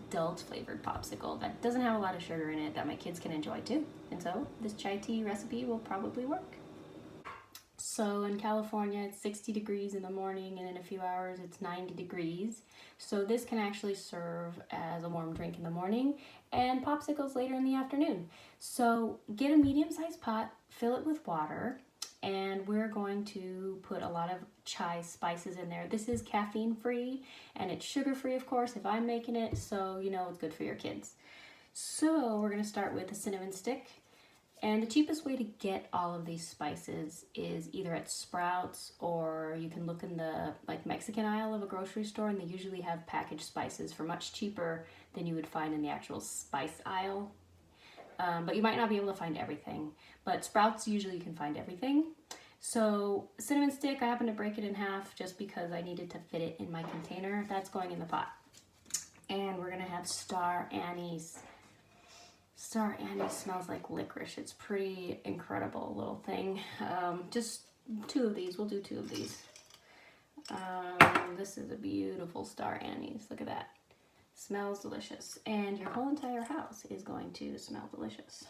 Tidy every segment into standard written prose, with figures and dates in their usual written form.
adult flavored popsicle that doesn't have a lot of sugar in it that my kids can enjoy too. And so this chai tea recipe will probably work. So in California, it's 60 degrees in the morning, and in a few hours it's 90 degrees. So this can actually serve as a warm drink in the morning and popsicles later in the afternoon. So get a medium-sized pot, fill it with water, and we're going to put a lot of chai spices in there. This is caffeine free and it's sugar free, of course, if I'm making it, so you know it's good for your kids. So we're gonna start with a cinnamon stick. And the cheapest way to get all of these spices is either at Sprouts, or you can look in the Mexican aisle of a grocery store, and they usually have packaged spices for much cheaper than you would find in the actual spice aisle. But you might not be able to find everything. But Sprouts, usually you can find everything. So cinnamon stick, I happen to break it in half just because I needed to fit it in my container. That's going in the pot. And we're gonna have star anise. Star anise smells like licorice. It's pretty incredible little thing. Just 2 of these. We'll do 2 of these. This is a beautiful star anise. Look at that. Smells delicious. And your whole entire house is going to smell delicious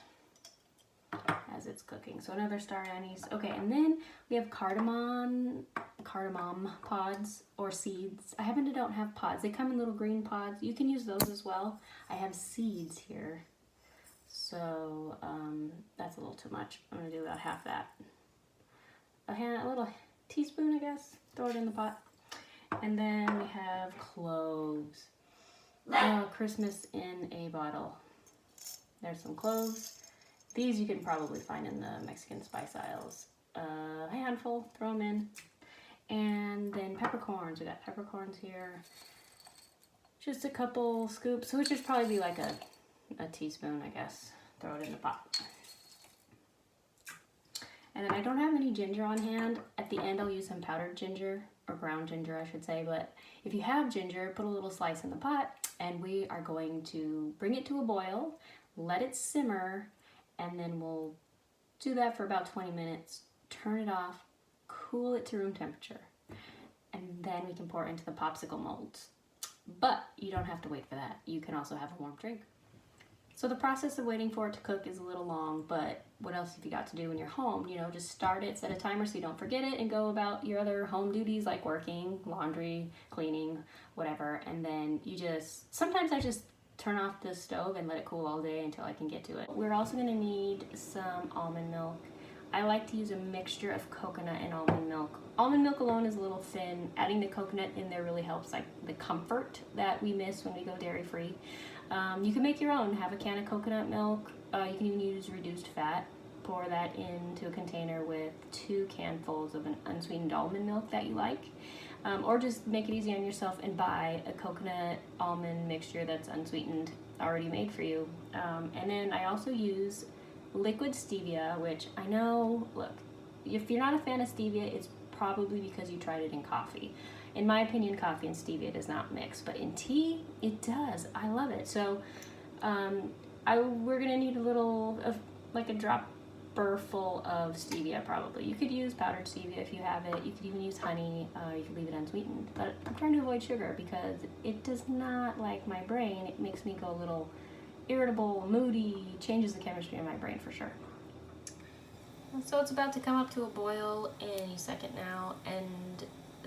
as it's cooking. So another star anise. Okay, and then we have cardamom pods or seeds. I happen to don't have pods. They come in little green pods. You can use those as well. I have seeds here. So that's a little too much. I'm gonna do about half that. A little teaspoon, I guess. Throw it in the pot. And then we have cloves. Oh, Christmas in a bottle. There's some cloves. These you can probably find in the Mexican spice aisles. A handful, throw them in. And then peppercorns. We got peppercorns here. Just a couple scoops, which would probably be like a teaspoon, I guess. Throw it in the pot. And then I don't have any ginger on hand. At the end I'll use some powdered ginger, or ground ginger I should say, but if you have ginger, put a little slice in the pot, and we are going to bring it to a boil, let it simmer, and then we'll do that for about 20 minutes, turn it off, cool it to room temperature, and then we can pour it into the popsicle molds. But you don't have to wait for that. You can also have a warm drink. So the process of waiting for it to cook is a little long, but what else have you got to do when you're home? You know, just start it, set a timer so you don't forget it, and go about your other home duties like working, laundry, cleaning, whatever. And then sometimes I just turn off the stove and let it cool all day until I can get to it. We're also gonna need some almond milk. I like to use a mixture of coconut and almond milk. Almond milk alone is a little thin. Adding the coconut in there really helps, like the comfort that we miss when we go dairy-free. You can make your own. Have a can of coconut milk. You can even use reduced fat. Pour that into a container with 2 canfuls of an unsweetened almond milk that you like. Or just make it easy on yourself and buy a coconut almond mixture that's unsweetened, already made for you. And then I also use liquid stevia, which I know, look, if you're not a fan of stevia, it's probably because you tried it in coffee. In my opinion, coffee and stevia does not mix, but in tea, it does. I love it. So we're gonna need a little, like a dropper full of stevia probably. You could use powdered stevia if you have it. You could even use honey. You could leave it unsweetened. But I'm trying to avoid sugar because it does not like my brain. It makes me go a little irritable, moody, changes the chemistry in my brain for sure. So it's about to come up to a boil any second now, and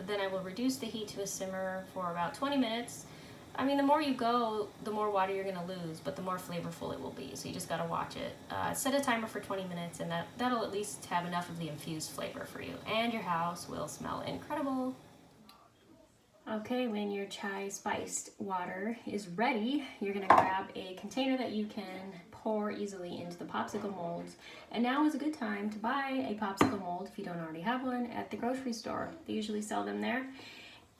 then I will reduce the heat to a simmer for about 20 minutes. I mean, the more you go, the more water you're gonna lose, but the more flavorful it will be, so you just gotta watch it. Set a timer for 20 minutes, and that'll at least have enough of the infused flavor for you, and your house will smell incredible. Okay, when your chai spiced water is ready, you're gonna grab a container that you can pour easily into the popsicle molds. And now is a good time to buy a popsicle mold if you don't already have one at the grocery store. They usually sell them there.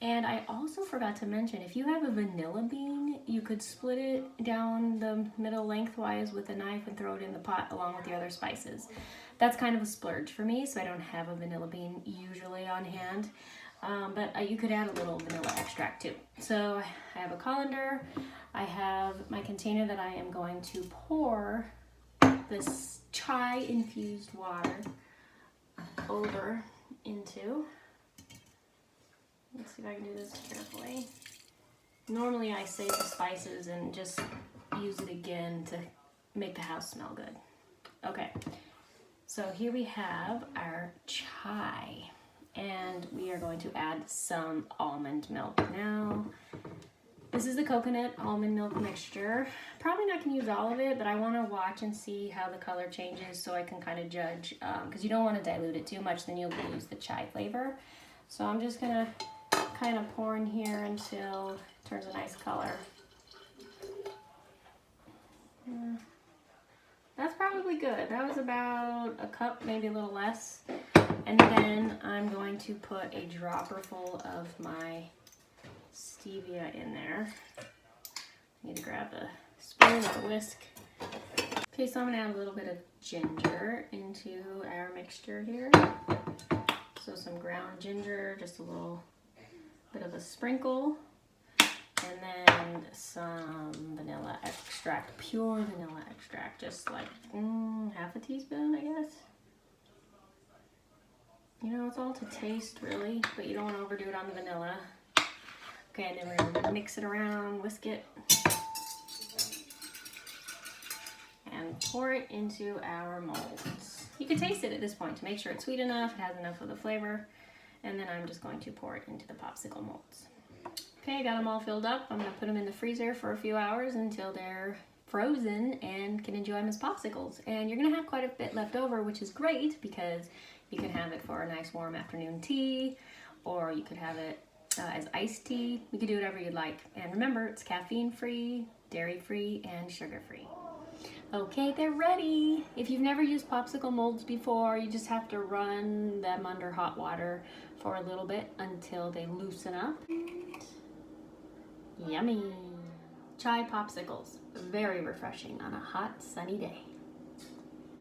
And I also forgot to mention, if you have a vanilla bean, you could split it down the middle lengthwise with a knife and throw it in the pot along with the other spices. That's kind of a splurge for me, so I don't have a vanilla bean usually on hand. But you could add a little vanilla extract too. So I have a colander, I have my container that I am going to pour this chai infused water over into. Let's see if I can do this carefully. Normally I save the spices and just use it again to make the house smell good. Okay, so here we have our chai, and we are going to add some almond milk. Now, this is the coconut almond milk mixture. Probably not gonna use all of it, but I wanna watch and see how the color changes so I can kind of judge, because you don't wanna dilute it too much, then you'll lose the chai flavor. So I'm just gonna kind of pour in here until it turns a nice color. That's probably good. That was about a cup, maybe a little less. And then I'm going to put a dropper full of my stevia in there. I need to grab a spoon or a whisk. Okay, so I'm gonna add a little bit of ginger into our mixture here. So some ground ginger, just a little bit of a sprinkle, and then some vanilla extract, pure vanilla extract, just like half a teaspoon, I guess. You know, it's all to taste really, but you don't want to overdo it on the vanilla. Okay, and then we're gonna mix it around, whisk it, and pour it into our molds. You can taste it at this point to make sure it's sweet enough, it has enough of the flavor, and then I'm just going to pour it into the popsicle molds. Okay, I got them all filled up. I'm gonna put them in the freezer for a few hours until they're frozen and can enjoy them as popsicles. And you're gonna have quite a bit left over, which is great because you can have it for a nice warm afternoon tea, or you could have it as iced tea. You can do whatever you'd like. And remember, it's caffeine free, dairy free, and sugar free. Okay, they're ready. If you've never used popsicle molds before, you just have to run them under hot water for a little bit until they loosen up. Yummy. Chai popsicles, very refreshing on a hot, sunny day.